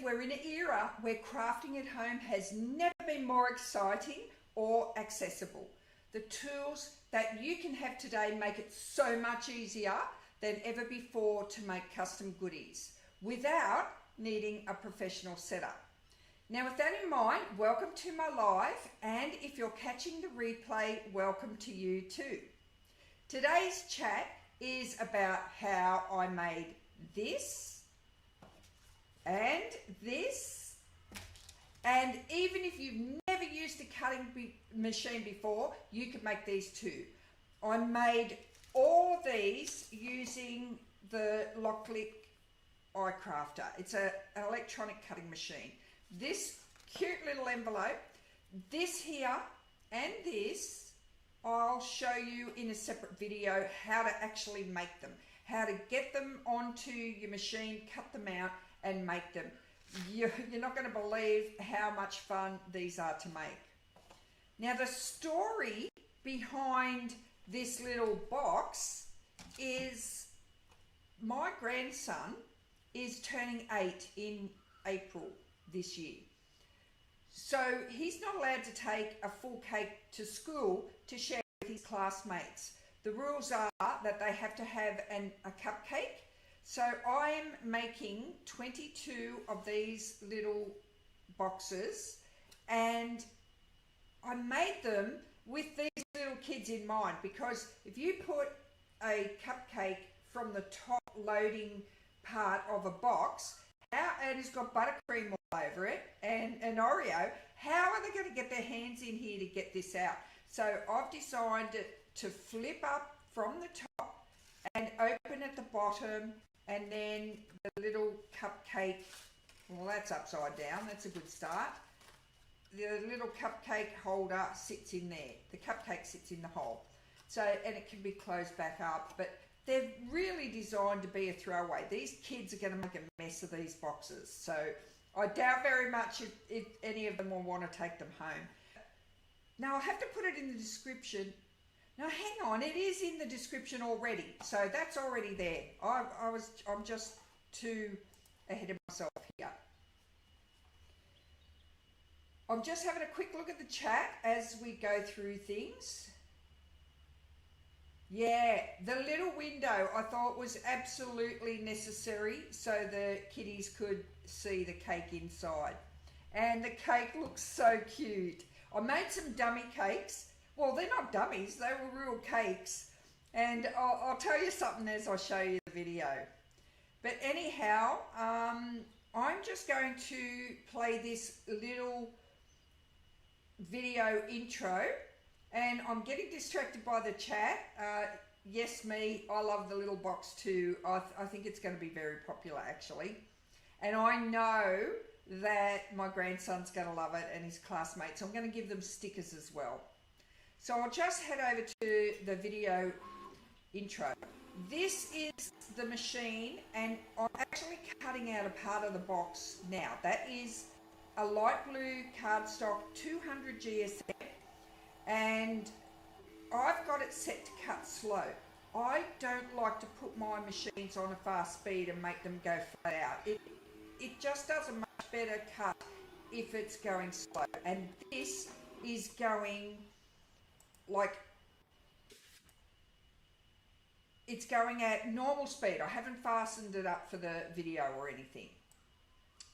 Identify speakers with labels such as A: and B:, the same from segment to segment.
A: we're in an era where crafting at home has never been more exciting or accessible. The tools that you can have today make it so much easier than ever before to make custom goodies without needing a professional setup. Now, with that in mind, welcome to my live, and if you're catching the replay, welcome to you too. Today's chat is about how I made this and this, and even if you've never used a cutting machine before, you can make these too. I made all of these using the LOKLiK iCraft. It's an electronic cutting machine. This cute little envelope, this here and this, I'll show you in a separate video how to actually make them, how to get them onto your machine, cut them out and make them. You're not going to believe how much fun these are to make. Now, the story behind this little box is my grandson is turning 8 in April this year. So he's not allowed to take a full cake to school to share with his classmates. The rules are that they have to have a cupcake. So I'm making 22 of these little boxes, and I made them with these little kids in mind, because if you put a cupcake from the top loading part of a box, and it's got buttercream all over it and an Oreo, how are they going to get their hands in here to get this out? So I've designed it to flip up from the top and open at the bottom, and then the little cupcake, well, that's upside down, that's a good start. The little cupcake holder sits in there. The cupcake sits in the hole. So, and it can be closed back up, but they're really designed to be a throwaway. These kids are going to make a mess of these boxes. So I doubt very much if any of them will want to take them home. Now, I'll have to put it in the description. Now, hang on, it is in the description already. So that's already there. I'm just too ahead of myself here. I'm just having a quick look at the chat as we go through things. Yeah, the little window I thought was absolutely necessary so the kiddies could see the cake inside. And the cake looks so cute. I made some dummy cakes. Well, they're not dummies, they were real cakes. And I'll tell you something as I show you the video. But anyhow, I'm just going to play this little video intro, and I'm getting distracted by the chat. Yes, me, I love the little box too. I think it's going to be very popular actually. And I know that my grandson's going to love it, and his classmates. I'm going to give them stickers as well. So I'll just head over to the video intro. This is the machine, and I'm actually cutting out a part of the box now. That is a light blue cardstock 200 GSM, and I've got it set to cut slow. I don't like to put my machines on a fast speed and make them go flat out. It just does a much better cut if it's going slow, and this is going like, it's going at normal speed. I haven't fastened it up for the video or anything.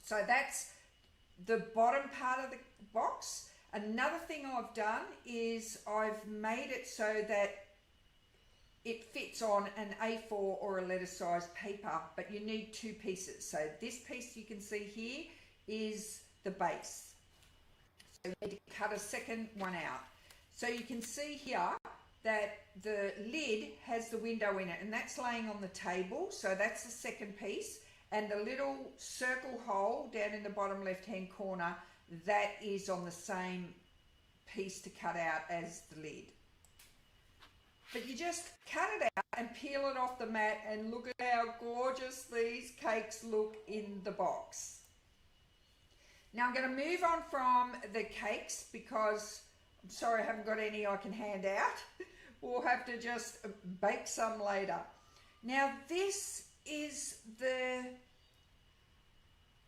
A: So that's the bottom part of the box. Another thing I've done is I've made it so that it fits on an A4 or a letter size paper, but you need two pieces. So this piece you can see here is the base. So you need to cut a second one out. So you can see here that the lid has the window in it, and that's laying on the table. So that's the second piece. And the little circle hole down in the bottom left hand corner, that is on the same piece to cut out as the lid. But you just cut it out and peel it off the mat, and look at how gorgeous these cakes look in the box. Now I'm going to move on from the cakes because I'm sorry I haven't got any I can hand out. We'll have to just bake some later. Now this is the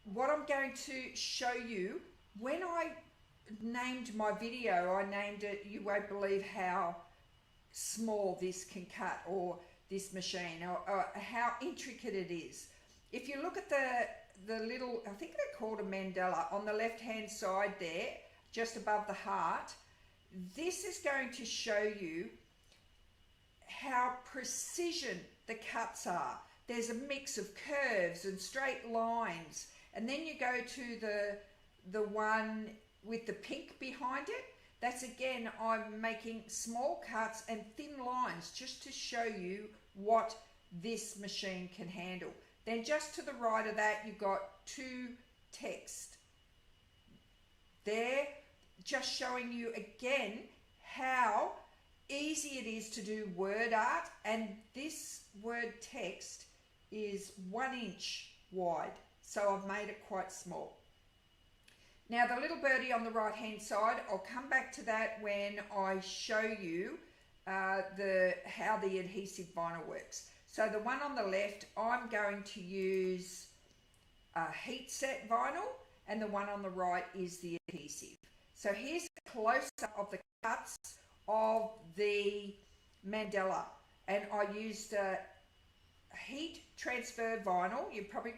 A: what I'm going to show you, when I named my video, I named it "You Won't Believe How Small This Can Cut," or this machine, or how intricate it is. If you look at the little, I think they're called a mandala, on the left hand side there, just above the heart, this is going to show you how precision the cuts are. There's a mix of curves and straight lines, and then you go to the one with the pink behind it. That's, again, I'm making small cuts and thin lines just to show you what this machine can handle. Then just to the right of that, you've got two text there, just showing you again how easy it is to do word art, and this word text is 1 inch wide, so I've made it quite small. Now the little birdie on the right hand side, I'll come back to that when I show you how the adhesive vinyl works. So the one on the left, I'm going to use a heat set vinyl, and the one on the right is the adhesive. So here's a close-up of the cuts of the mandala, and I used a heat transfer vinyl. You've probably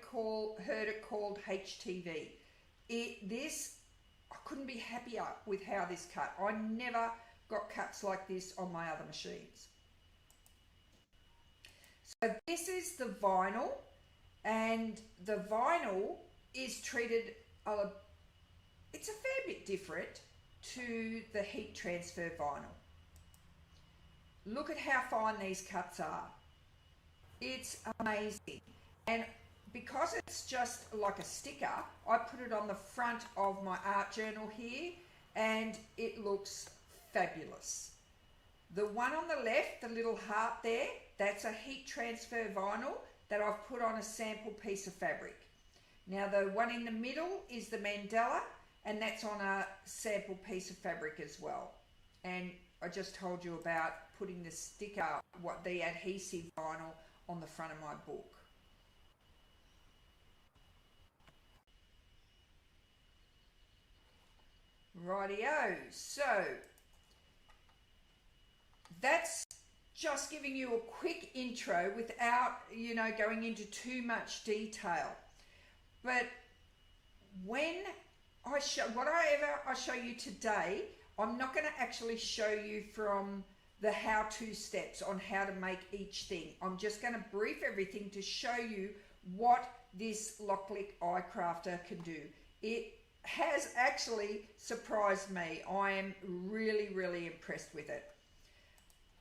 A: heard it called HTV. I couldn't be happier with how this cut. I never got cuts like this on my other machines. So this is the vinyl, and the vinyl is treated, it's a fair bit different to the heat transfer vinyl. Look at how fine these cuts are. It's amazing. And because it's just like a sticker, I put it on the front of my art journal here, and it looks fabulous. The one on the left, the little heart there, that's a heat transfer vinyl that I've put on a sample piece of fabric. Now the one in the middle is the mandala, and that's on a sample piece of fabric as well. And I just told you about putting the sticker, the adhesive vinyl, on the front of my book. Rightio, so that's just giving you a quick intro without, going into too much detail. But when I show you today, I'm not going to actually show you from the how-to steps on how to make each thing. I'm just going to brief everything to show you what this LOKLiK iCrafter can do. It has actually surprised me. I am really, really impressed with it.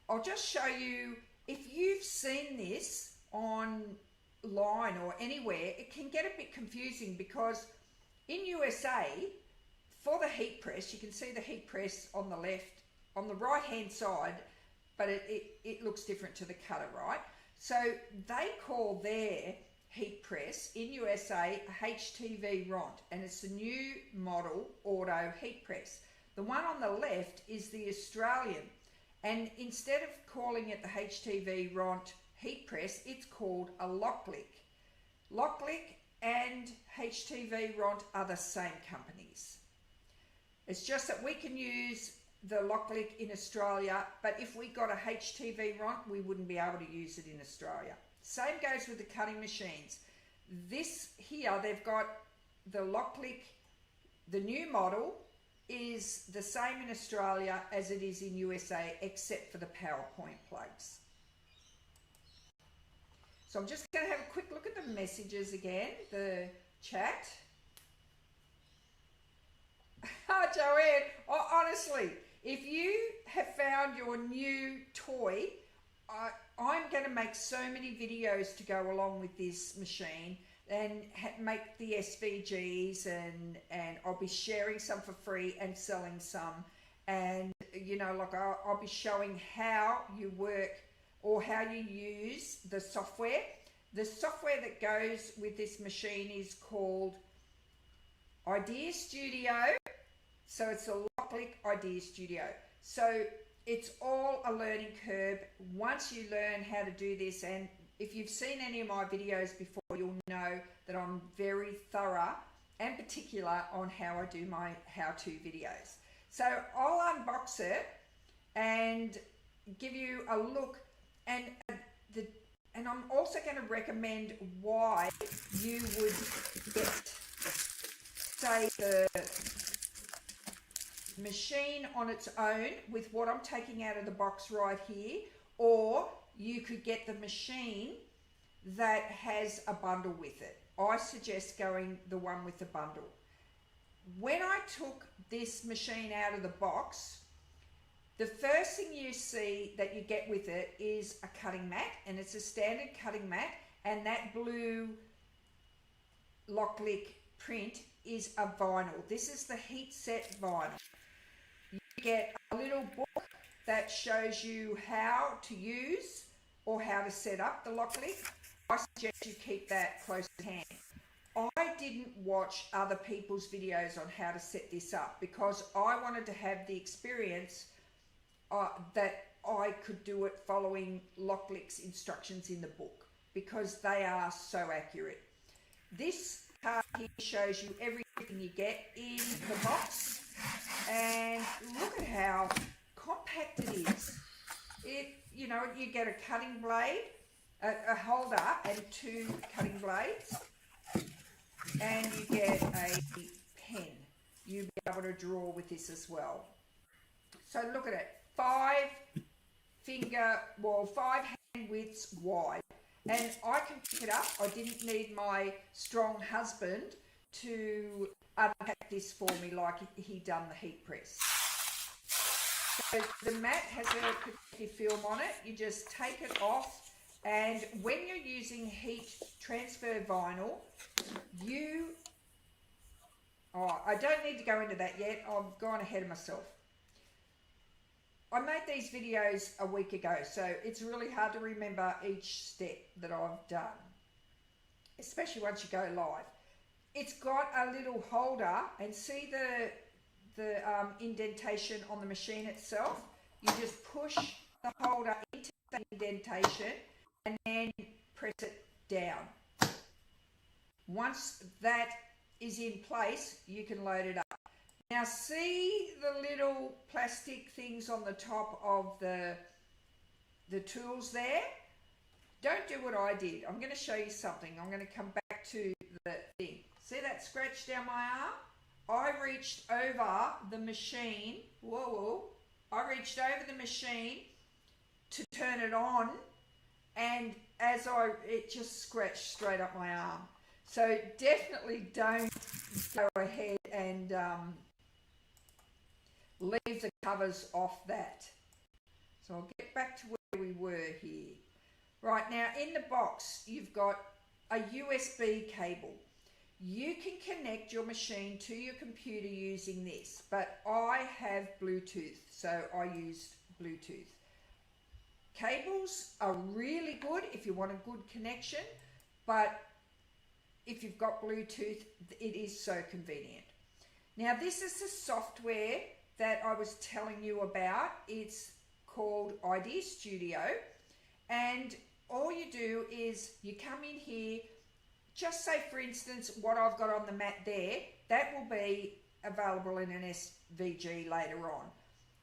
A: I'll just show you, if you've seen this online or anywhere, it can get a bit confusing because in USA, for the heat press, you can see the heat press on the left, on the right hand side, but it looks different to the cutter, right? So they call their heat press in USA HTVRont, and it's the new model auto heat press. The one on the left is the Australian, and instead of calling it the HTVRont heat press, it's called a LOKLiK. LOKLiK and HTVRont are the same companies. It's just that we can use the LOKLiK in Australia, but if we got a HTVRont, we wouldn't be able to use it in Australia. Same goes with the cutting machines. This here, they've got the LOKLiK, the new model is the same in Australia as it is in USA, except for the PowerPoint plugs. So I'm just going to have a quick look at the messages again, the chat. Joanne, honestly, if you have found your new toy, I'm going to make so many videos to go along with this machine and make the SVGs, and I'll be sharing some for free and selling some, and I'll be showing how you work or how you use the software. The software that goes with this machine is called Idea Studio. So it's a LOKLiK Idea Studio. So it's all a learning curve. Once you learn how to do this, and if you've seen any of my videos before, you'll know that I'm very thorough and particular on how I do my how-to videos. So I'll unbox it and give you a look, and I'm also going to recommend why you would get, say, the machine on its own with what I'm taking out of the box right here, or you could get the machine that has a bundle with it. I suggest going the one with the bundle. When I took this machine out of the box, the first thing you see that you get with it is a cutting mat, and it's a standard cutting mat, and that blue LOKLiK print is a vinyl. This is the heat set vinyl. You get a little book that shows you how to use or how to set up the LOKLiK. I suggest you keep that close to hand. I didn't watch other people's videos on how to set this up because I wanted to have the experience that I could do it following LOKLiK's instructions in the book, because they are so accurate. This card here shows you everything you get in the box, and look at how compact it is. You know, you get a cutting blade, a holder and 2 cutting blades, and you get a pen. You'll be able to draw with this as well. So look at it, 5 hand widths wide, and I can pick it up. I didn't need my strong husband to unpack this for me like he done the heat press. So the mat has a protective film on it. You just take it off, and when you're using heat transfer vinyl, I don't need to go into that yet. I've gone ahead of myself. I made these videos a week ago, so it's really hard to remember each step that I've done, especially once you go live. It's got a little holder, and see the indentation on the machine itself. You just push the holder into the indentation and then press it down. Once that is in place, you can load it up. Now see the little plastic things on the top of the tools there? Don't do what I did. I'm going to show you something. I'm going to come back to the thing. See that scratch down my arm? I reached over the machine. I reached over the machine to turn it on, and it just scratched straight up my arm. So definitely don't go ahead and leave the covers off that. So I'll get back to where we were here. Right, now in the box you've got a USB cable. You can connect your machine to your computer using this, but I have Bluetooth, so I used Bluetooth. Cables are really good if you want a good connection, but if you've got Bluetooth, it is so convenient. Now this is the software that I was telling you about. It's called Idea Studio, and all you do is you come in here. Just say, for instance, what I've got on the mat there, that will be available in an SVG later on.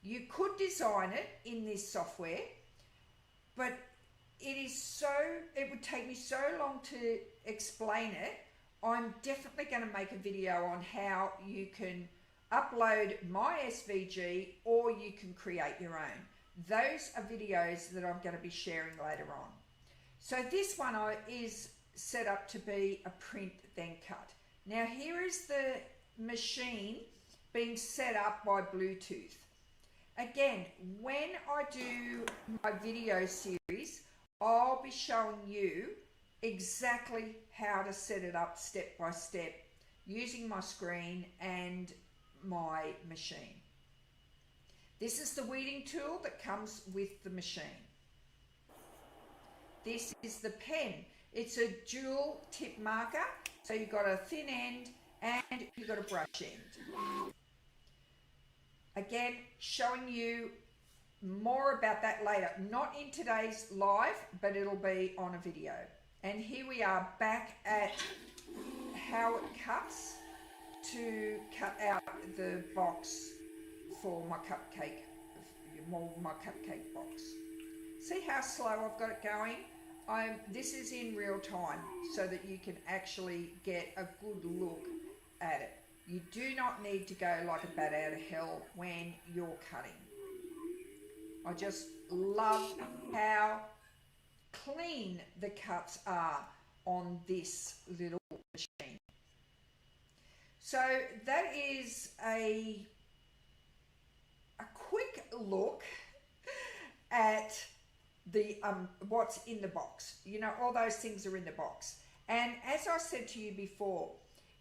A: You could design it in this software, but it would take me so long to explain it. I'm definitely going to make a video on how you can upload my SVG, or you can create your own. Those are videos that I'm going to be sharing later on. So this one is set up to be a print then cut. Now here is the machine being set up by Bluetooth. Again, when I do my video series, I'll be showing you exactly how to set it up step by step using my screen and my machine. This is the weeding tool that comes with the machine. This is the pen. It's a dual tip marker, so you've got a thin end and you've got a brush end. Again, showing you more about that later, not in today's live, but it'll be on a video. And here we are back at how it cuts to cut out the box for my cupcake box. See how slow I've got it going? This is in real time so that you can actually get a good look at it. You do not need to go like a bat out of hell when you're cutting. I just love how clean the cuts are on this little machine. So that is a quick look at the what's in the box. You know, all those things are in the box. And as I said to you before,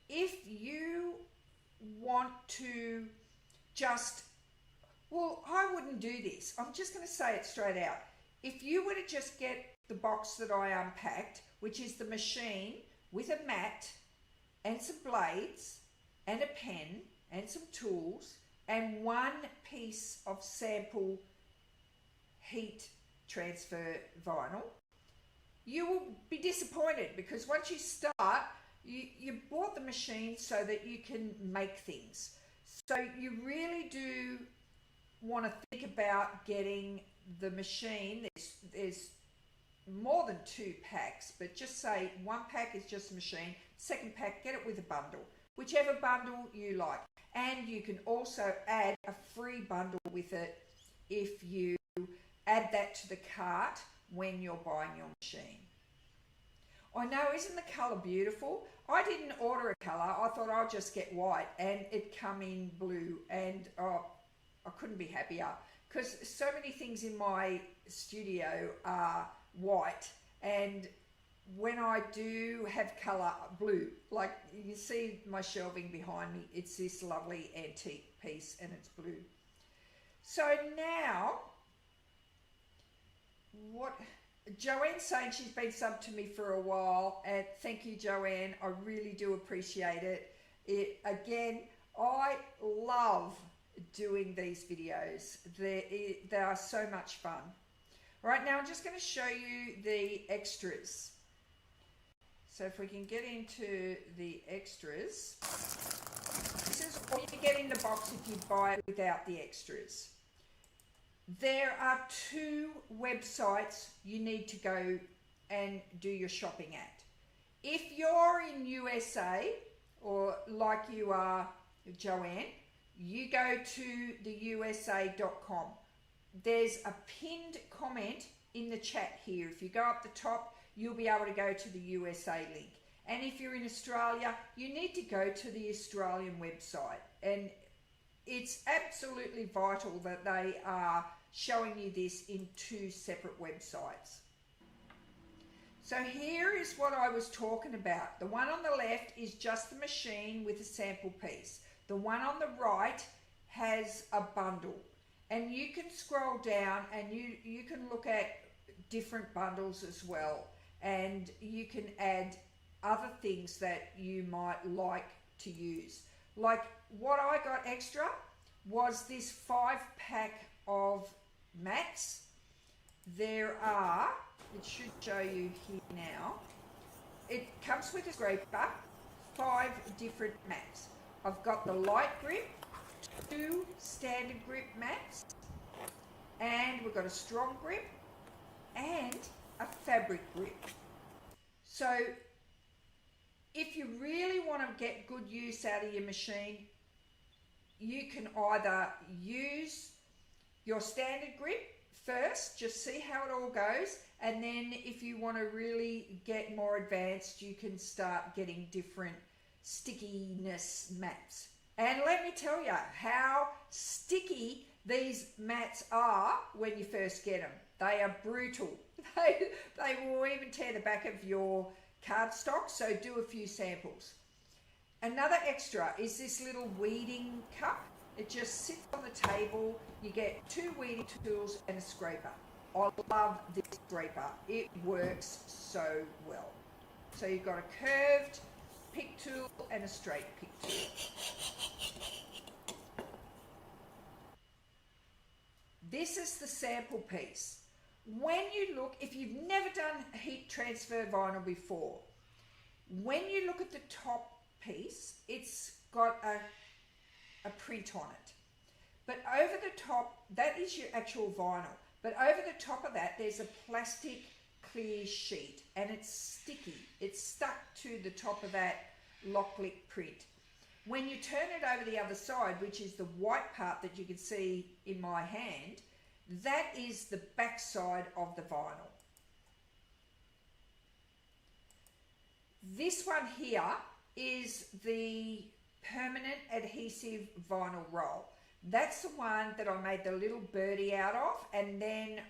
A: if you want to just, well, I wouldn't do this. I'm just going to say it straight out. If you were to just get the box that I unpacked, which is the machine with a mat and some blades and a pen and some tools and one piece of sample heat transfer vinyl, you will be disappointed, because once you start, you bought the machine so that you can make things. So you really do want to think about getting the machine. There's more than 2 packs, but just say 1 pack is just a machine, 2nd pack, get it with a bundle, whichever bundle you like. And you can also add a free bundle with it if you add that to the cart when you're buying your machine. I know, isn't the colour beautiful? I didn't order a colour. I thought I'll just get white, and it come in blue, and oh, I couldn't be happier, because so many things in my studio are white, and when I do have colour, blue, like you see my shelving behind me, it's this lovely antique piece and it's blue. So now, what Joanne's saying, she's been subbed to me for a while, and thank you, Joanne. I really do appreciate it. Again, I love doing these videos. They are so much fun. Right now, I'm just going to show you the extras. So if we can get into the extras, this is all you get in the box if you buy it without the extras. There are 2 websites you need to go and do your shopping at. If you're in USA, or like you are, Joanne, you go to the USA.com. There's a pinned comment in the chat here. If you go up the top, you'll be able to go to the USA link. And if you're in Australia, you need to go to the Australian website. And it's absolutely vital that they are showing you this in 2 separate websites. So here is what I was talking about. The one on the left is just the machine with a sample piece. The one on the right has a bundle. And you can scroll down and you can look at different bundles as well. And you can add other things that you might like to use. Like what I got extra was this 5-pack of mats. There are, it should show you here now, it comes with a scraper, 5 different mats. I've got the light grip, 2 standard grip mats, and we've got a strong grip and a fabric grip. So if you really want to get good use out of your machine, you can either use your standard grip first, just see how it all goes, and then if you want to really get more advanced, you can start getting different stickiness mats. And let me tell you how sticky these mats are when you first get them. They are brutal. They will even tear the back of your cardstock, so do a few samples. Another extra is this little weeding cup. It just sits on the table. You get 2 weeding tools and a scraper. I love this scraper. It works so well. So you've got a curved pick tool and a straight pick tool. this is the sample piece. When you look, if you've never done heat transfer vinyl before, when you look at the top piece, it's got a print on it. But over the top, that is your actual vinyl. But over the top of that, there's a plastic clear sheet, and it's sticky. It's stuck to the top of that LOKLiK print. When you turn it over the other side, which is the white part that you can see in my hand, that is the back side of the vinyl. This one here is the permanent adhesive vinyl roll. That's the one that I made the little birdie out of, and then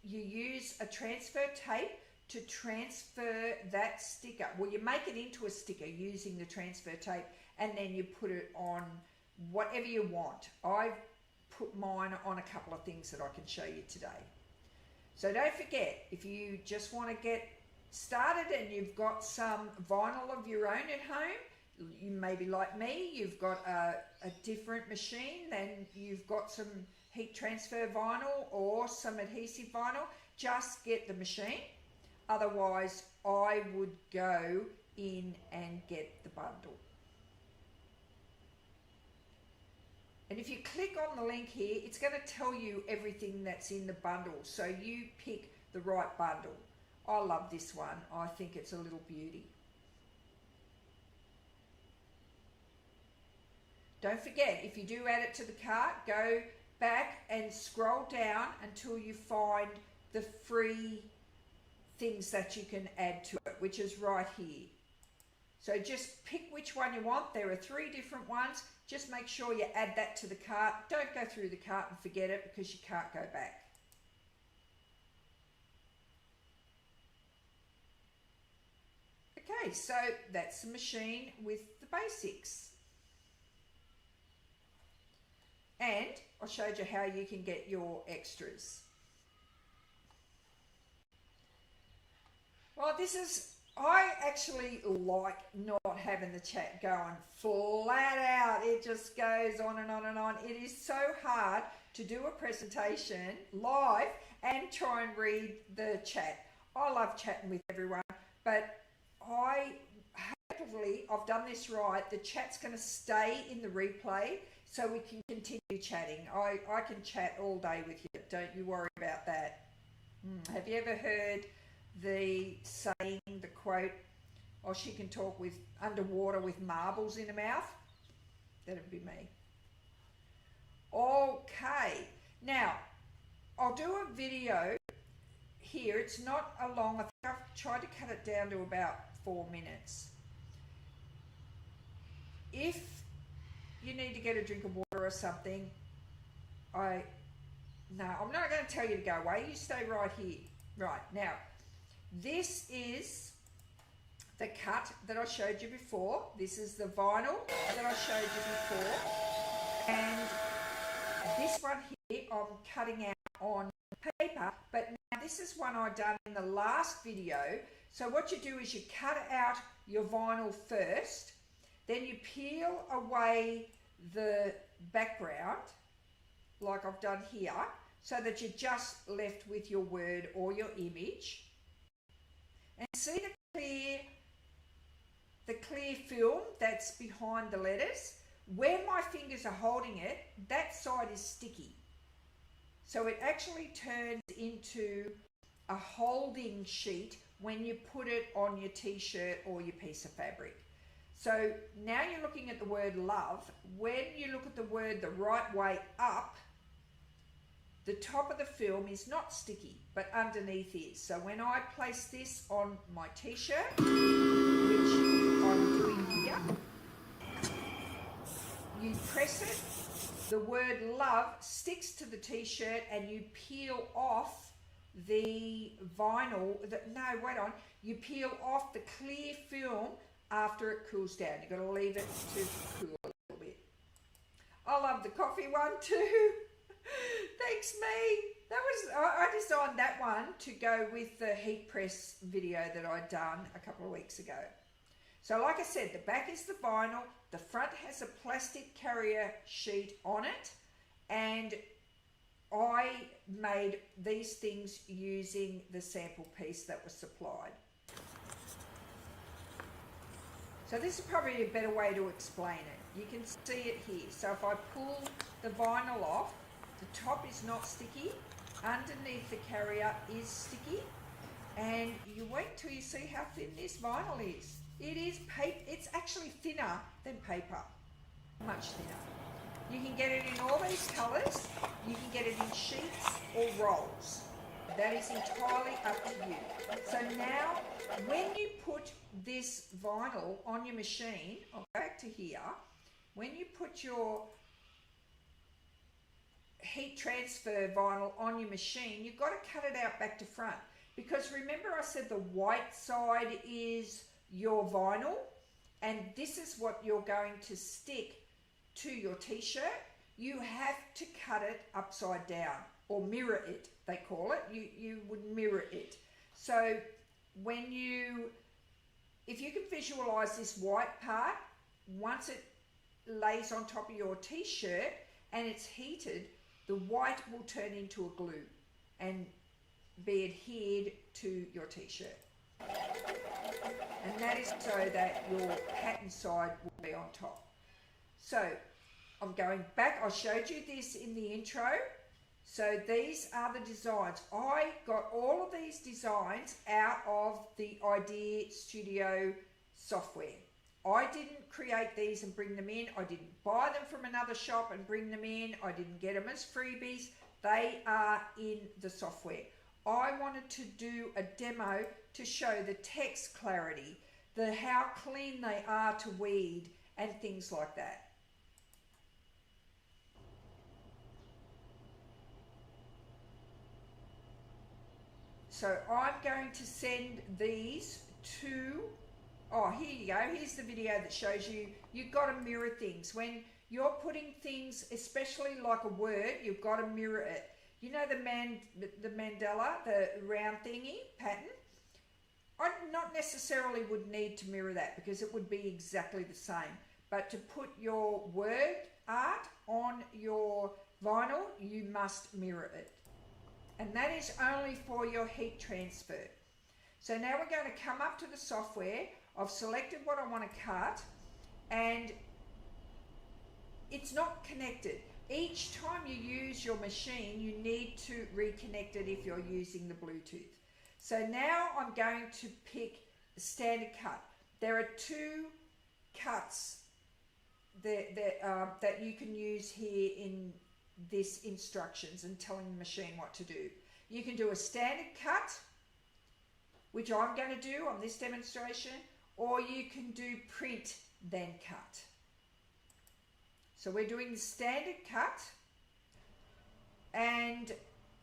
A: you use a transfer tape to transfer that sticker. Well, you make it into a sticker using the transfer tape, and then you put it on whatever you want. I've put mine on a couple of things that I can show you today. So don't forget, if you just want to get started and you've got some vinyl of your own at home, you may be like me, you've got a different machine, then you've got some heat transfer vinyl or some adhesive vinyl, just get the machine. Otherwise, I would go in and get the bundle. And if you click on the link here, it's going to tell you everything that's in the bundle, so you pick the right bundle. I love this one. I think it's a little beauty. Don't forget, if you do add it to the cart, go back and scroll down until you find the free things that you can add to it, which is right here. So just pick which one you want. There are 3 different ones. Just make sure you add that to the cart. Don't go through the cart and forget it, because you can't go back. Okay, so that's the machine with the basics. And I showed you how you can get your extras. Well, I actually like not having the chat going flat out. It just goes on and on and on. It is so hard to do a presentation live and try and read the chat. I love chatting with everyone, but hopefully I've done this right. The chat's going to stay in the replay, so we can continue chatting. I can chat all day with you. Don't you worry about that. Have you ever heard the saying, the quote, "Oh, she can talk with underwater with marbles in her mouth"? That'd be me. Okay, now I'll do a video here. It's not a long, I think I've tried to cut it down to about 4 minutes. If you need to get a drink of water or something, I'm not going to tell you to go away. You stay right here. Right, now, this is the cut that I showed you before. This is the vinyl that I showed you before. And this one here I'm cutting out on paper, but now this is one I done in the last video. So what you do is you cut out your vinyl first, then you peel away the background, like I've done here, so that you're just left with your word or your image. And see the clear film that's behind the letters? Where my fingers are holding it, that side is sticky. So it actually turns into a holding sheet when you put it on your t-shirt or your piece of fabric. So now you're looking at the word love. When you look at the word the right way up, the top of the film is not sticky, but underneath is. So when I place this on my t-shirt, which I'm doing here, you press it, the word love sticks to the t-shirt, and you peel off the vinyl, you peel off the clear film after it cools down. You've got to leave it to cool a little bit. I love the coffee one too. Thanks, me. I designed that one to go with the heat press video that I'd done a couple of weeks ago. So like I said, the back is the vinyl, the front has a plastic carrier sheet on it, and I made these things using the sample piece that was supplied. So this is probably a better way to explain it. You can see it here. So if I pull the vinyl off, the top is not sticky, underneath the carrier is sticky, and you wait till you see how thin this vinyl is. It is paper. It's actually thinner than paper, much thinner. You can get it in all these colours. You can get it in sheets or rolls. That is entirely up to you. So now, when you put this vinyl on your machine, I'll go back to here, when you put your heat transfer vinyl on your machine, you've got to cut it out back to front. Because remember I said the white side is your vinyl, and this is what you're going to stick to your t-shirt. You have to cut it upside down, or mirror it, they call it. You would mirror it. So when if you can visualize this white part, once it lays on top of your t-shirt and it's heated, the white will turn into a glue and be adhered to your t-shirt. And that is so that your pattern side will be on top. So I'm going back. I showed you this in the intro. So these are the designs. I got all of these designs out of the Idea Studio software. I didn't create these and bring them in. I didn't buy them from another shop and bring them in. I didn't get them as freebies. They are in the software. I wanted to do a demo to show the text clarity, how clean they are to weed and things like that. So I'm going to send these to, oh, here you go. Here's the video that shows you, you've got to mirror things. When you're putting things, especially like a word, you've got to mirror it. You know the mandala, the round thingy pattern? I not necessarily would need to mirror that because it would be exactly the same. But to put your word art on your vinyl, you must mirror it. And that is only for your heat transfer. So now we're going to come up to the software. I've selected what I want to cut, and it's not connected. Each time you use your machine, you need to reconnect it if you're using the Bluetooth. So now I'm going to pick the standard cut. There are two cuts that you can use here in this instructions and telling the machine what to do. You can do a standard cut, which I'm going to do on this demonstration, or you can do print then cut. So we're doing the standard cut, and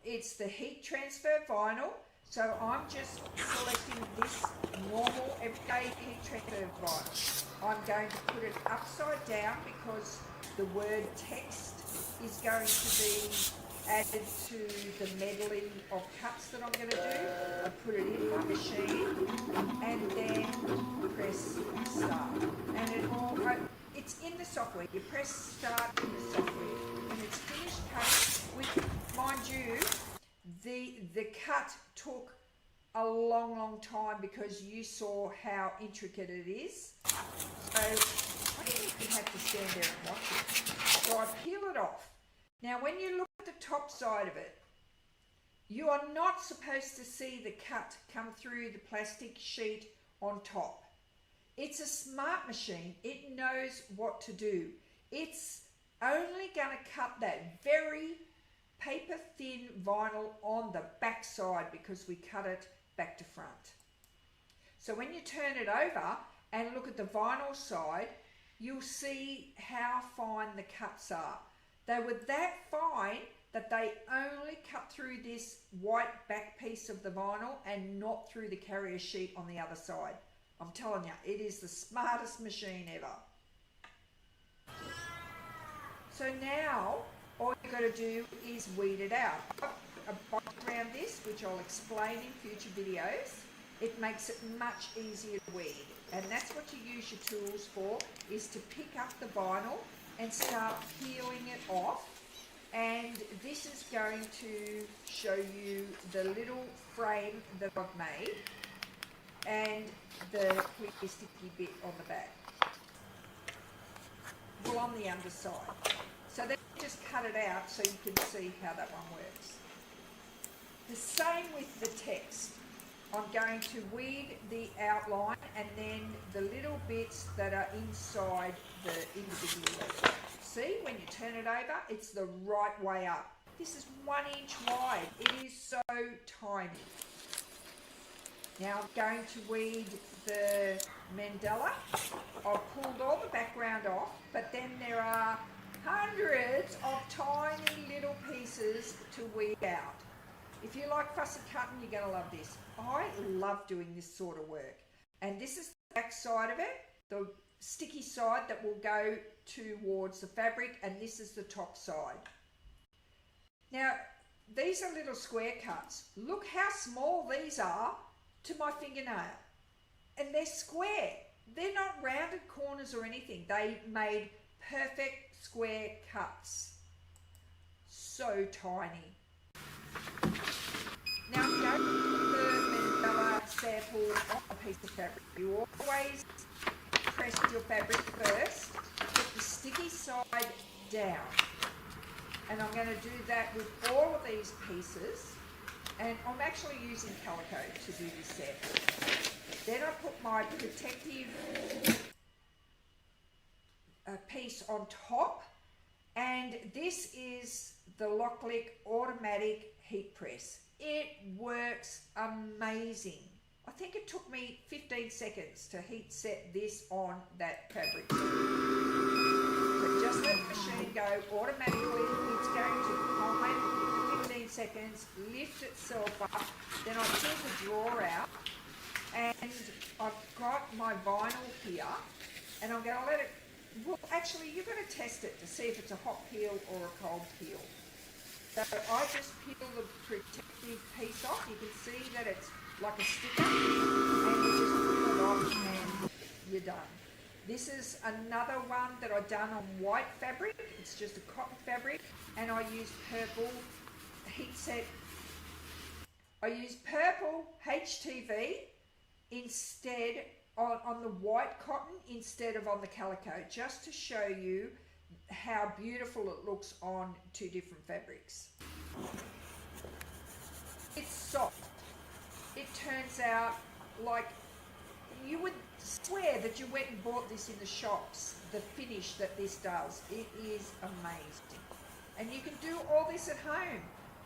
A: it's the heat transfer vinyl. So I'm just selecting this normal everyday heat transfer vinyl. I'm going to put it upside down because the word text is going to be added to the medley of cuts that I'm going to do. I put it in my machine and then press start. And it's in the software. You press start in the software and it's finished cutting. With, mind you, the cut took a long time because you saw how intricate it is. So I didn't even have to stand there and watch it. So I peel it off. Now when you look at the top side of it, you are not supposed to see the cut come through the plastic sheet on top. It's a smart machine. It knows what to do. It's only going to cut that very paper thin vinyl on the back side because we cut it back to front. So when you turn it over and look at the vinyl side, you'll see how fine the cuts are. They were that fine that they only cut through this white back piece of the vinyl and not through the carrier sheet on the other side. I'm telling you, it is the smartest machine ever. So now, all you've got to do is weed it out. A box around this, which I'll explain in future videos. It makes it much easier to weed. And that's what you use your tools for, is to pick up the vinyl and start peeling it off and this is going to show you the little frame that I've made and the clear sticky bit on the back. Well, on the underside. So then just cut it out so you can see how that one works. The same with the text. I'm going to weed the outline and then the little bits that are inside the individual letters. See, when you turn it over, it's the right way up. This is 1 inch wide. It is so tiny. Now I'm going to weed the mandala. I've pulled all the background off, but then there are hundreds of tiny little pieces to weed out. If you like fussy cutting, you're going to love this. I love doing this sort of work. And this is the back side of it, the sticky side that will go towards the fabric, and this is the top side. Now, these are little square cuts. Look how small these are to my fingernail. And they're square. They're not rounded corners or anything. They made perfect square cuts. So tiny. Now I'm going to put the mandala sample on a piece of fabric. You always press your fabric first, put the sticky side down. And I'm going to do that with all of these pieces. And I'm actually using calico to do this sample. Then I put my protective piece on top. And this is the LOKLiK automatic heat press. It works amazing. I think it took me 15 seconds to heat set this on that fabric. So just let the machine go automatically. It's going to time 15 seconds, lift itself up. Then I pull the drawer out and I've got my vinyl here and I'm going to let it, well actually you're going to test it to see if it's a hot peel or a cold peel. So I just peel the protective piece off. You can see that it's like a sticker, and you just pull it off and you're done. This is another one that I've done on white fabric. It's just a cotton fabric, and I use purple heat set. I use purple HTV instead on the white cotton instead of on the calico, just to show you how beautiful it looks on two different fabrics. It's soft. It turns out like you would swear that you went and bought this in the shops, the finish that this does. It is amazing. And you can do all this at home.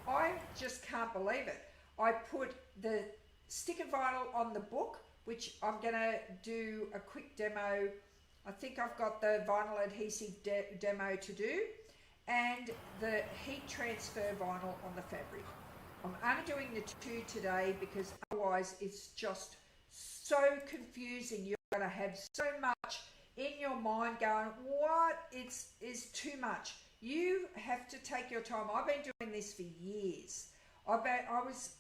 A: I just can't believe it. I put the sticker vinyl on the book, which I'm going to do a quick demo. I think I've got the vinyl adhesive demo to do and the heat transfer vinyl on the fabric. I'm only doing the two today because otherwise it's just so confusing. You're going to have so much in your mind going, what is too much? You have to take your time. I've been doing this for years. I was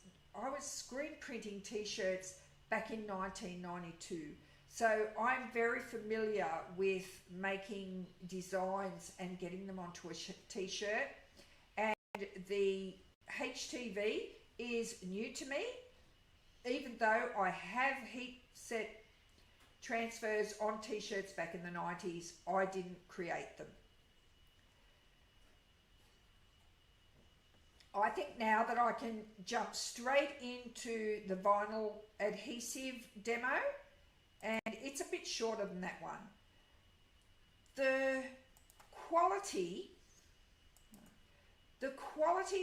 A: screen printing t-shirts back in 1992. So I'm very familiar with making designs and getting them onto a t-shirt, and the HTV is new to me, even though I have heat set transfers on t-shirts back in the 90s. I didn't create them. I think now that I can jump straight into the vinyl adhesive demo, and it's a bit shorter than that one. The quality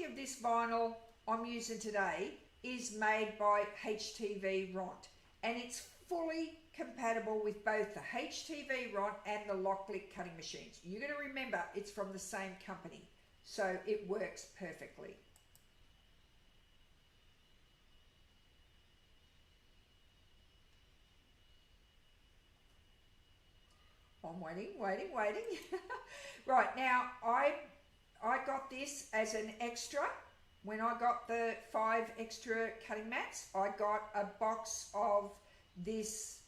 A: of this vinyl I'm using today is made by HTVRont, and it's fully compatible with both the HTVRont and the LOKLiK cutting machines. You're going to remember it's from the same company, so it works perfectly. I'm waiting. Right, now I got this as an extra. When I got the 5 extra cutting mats, I got a box of this.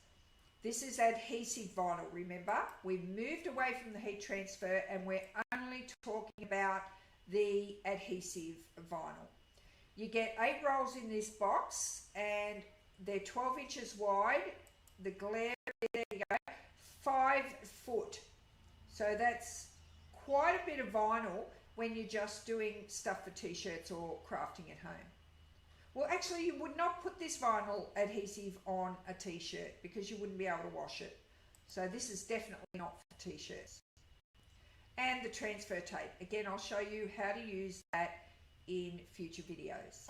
A: This is adhesive vinyl, remember? We've moved away from the heat transfer and we're only talking about the adhesive vinyl. You get 8 rolls in this box and they're 12 inches wide. The glare, there you go, 5 foot. So that's quite a bit of vinyl when you're just doing stuff for t-shirts or crafting at home. Well, actually you would not put this vinyl adhesive on a t-shirt because you wouldn't be able to wash it. So this is definitely not for t-shirts. And the transfer tape. Again, I'll show you how to use that in future videos.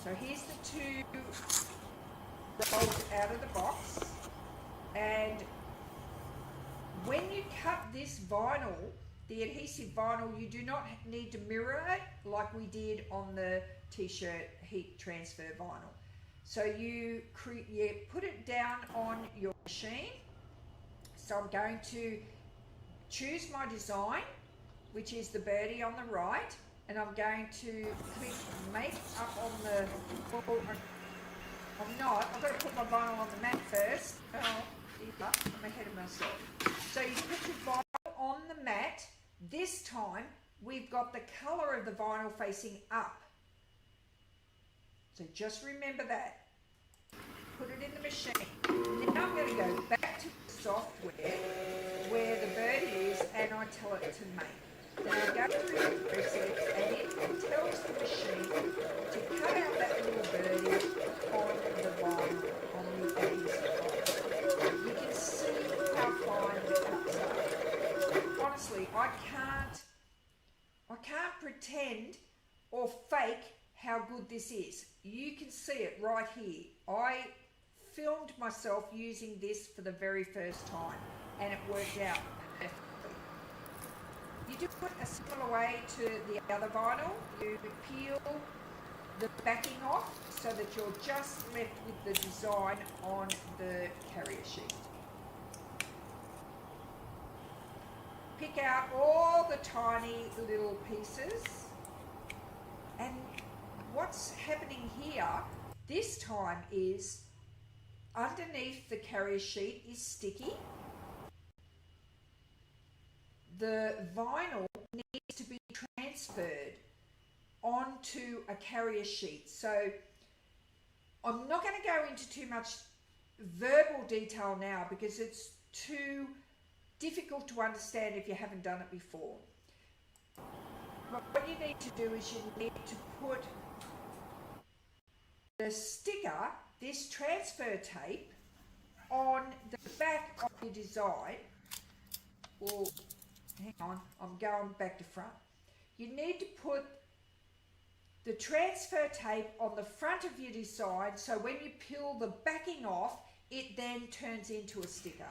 A: So here's the 2 rolls out of the box, and when you cut this vinyl, the adhesive vinyl, you do not need to mirror it like we did on the t-shirt heat transfer vinyl. So you put it down on your machine. So I'm going to choose my design, which is the birdie on the right, and I'm going to click make up on the, I'm going to put my vinyl on the mat first. Oh, I'm ahead of myself. So you put your vinyl on the mat. This time we've got the colour of the vinyl facing up. So just remember that. Put it in the machine. Now I'm going to go back to the software where the birdie is and I tell it to make. Then I go through the process and it tells the machine to cut out that little birdie on the vinyl, on the adhesive vinyl. You can see how fine the cuts are. Honestly, I can't pretend or fake how good this is. You can see it right here. I filmed myself using this for the very first time and it worked out perfectly. You do it a similar way to the other vinyl. You peel the backing off so that you're just left with the design on the carrier sheet. Pick out all the tiny little pieces, and what's happening here this time is underneath the carrier sheet is sticky. The vinyl needs to be transferred onto a carrier sheet. So I'm not going to go into too much verbal detail now because it's too difficult to understand if you haven't done it before. But what you need to do is you need to put the sticker, this transfer tape, on the back of your design. Or hang on, I'm going back to front. You need to put the transfer tape on the front of your design so when you peel the backing off, it then turns into a sticker.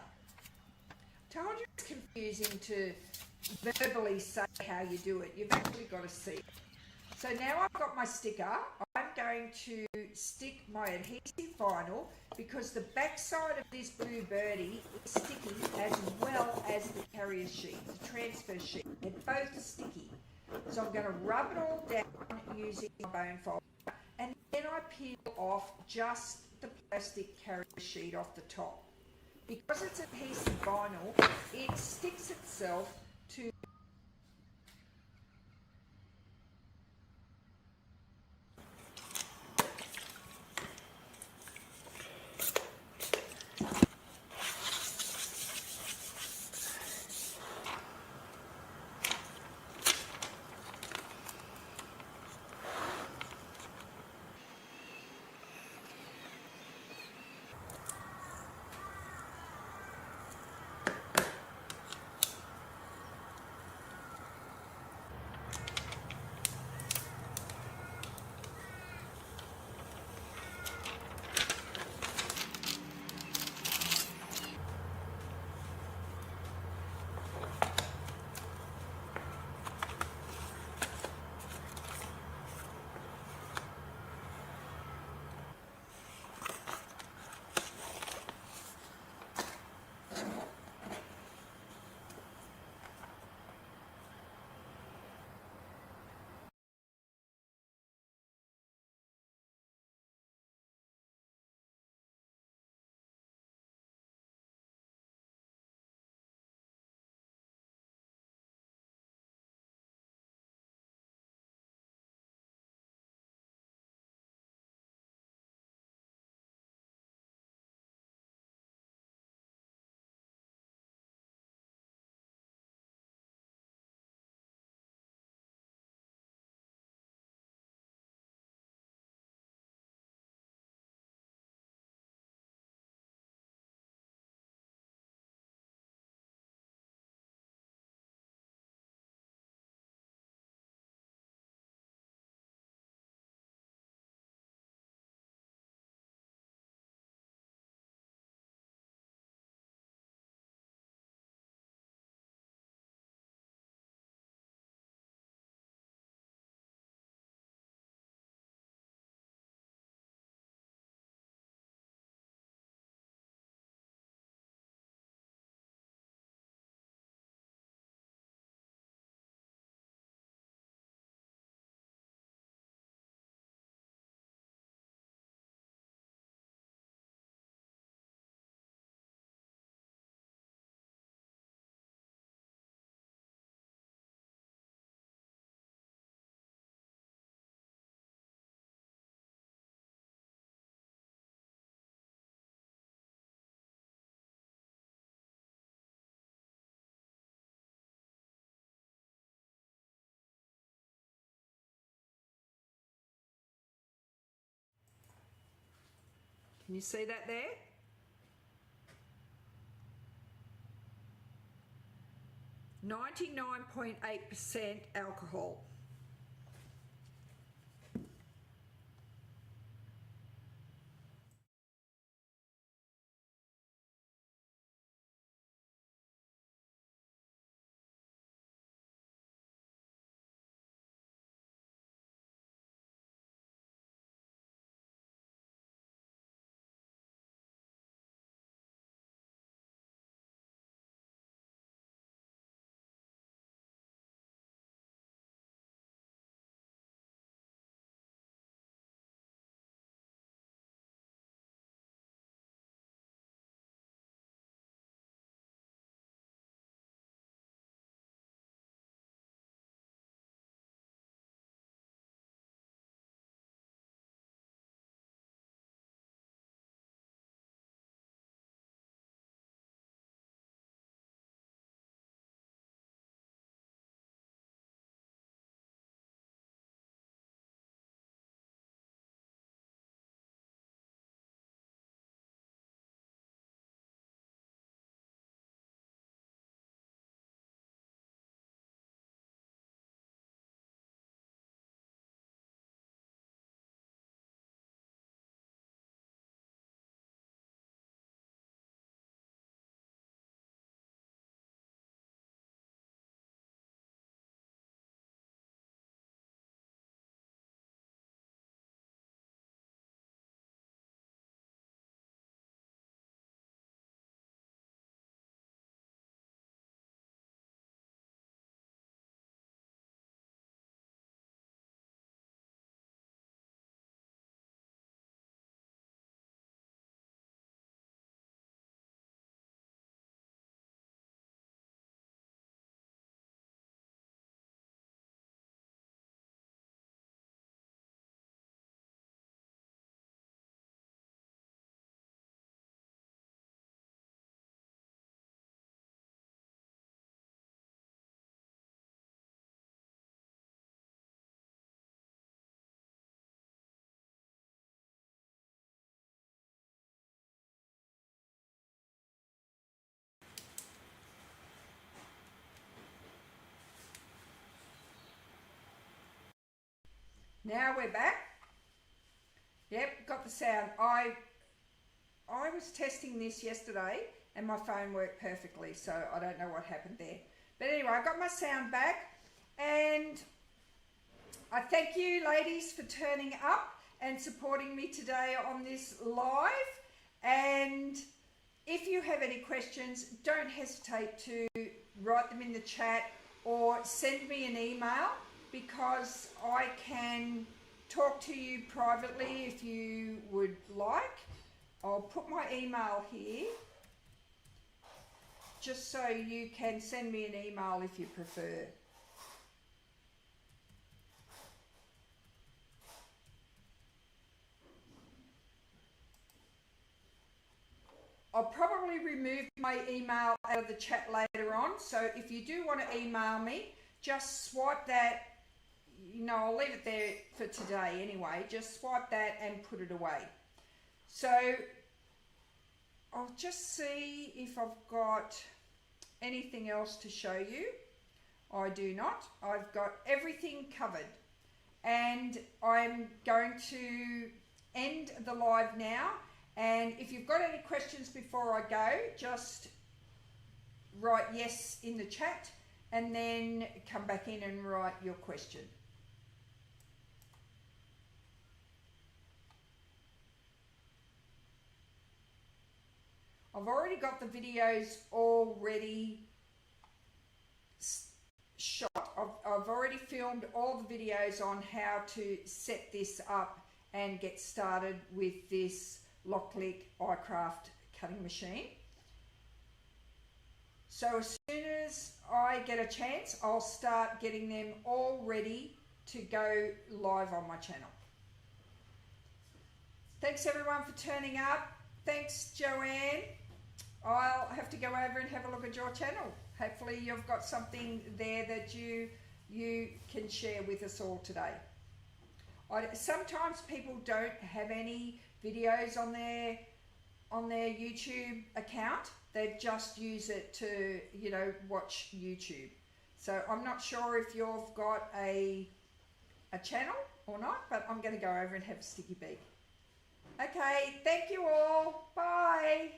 A: Told you it's confusing to verbally say how you do it. You've actually got to see it. So now I've got my sticker. I'm going to stick my adhesive vinyl because the back side of this blue birdie is sticky as well as the carrier sheet, the transfer sheet. They're both sticky. So I'm going to rub it all down using my bone folder, and then I peel off just the plastic carrier sheet off the top. Because it's adhesive vinyl, it sticks itself to Can you see that there? (99.8% alcohol). Now we're back. Yep, got the sound. I was testing this yesterday and my phone worked perfectly, so I don't know what happened there. But anyway, I got my sound back, and I thank you ladies for turning up and supporting me today on this live. And if you have any questions, don't hesitate to write them in the chat or send me an email, because I can talk to you privately if you would like. I'll put my email here just so you can send me an email if you prefer. I'll probably remove my email out of the chat later on, so if you do want to email me, just swipe that. You know, I'll leave it there for today anyway. Just swipe that and put it away. So I'll just see if I've got anything else to show you. I do not. I've got everything covered, and I'm going to end the live now. And if you've got any questions before I go, just write yes in the chat and then come back in and write your question. I've already got the videos already shot. I've already filmed all the videos on how to set this up and get started with this LOKLiK iCraft cutting machine. So as soon as I get a chance, I'll start getting them all ready to go live on my channel. Thanks everyone for turning up. Thanks Joanne. I'll have to go over and have a look at your channel. Hopefully you've got something there that you can share with us all today. Sometimes people don't have any videos on their YouTube account. They just use it to, you know, watch YouTube. So I'm not sure if you've got a channel or not, but I'm going to go over and have a sticky beak. Okay, thank you all. Bye.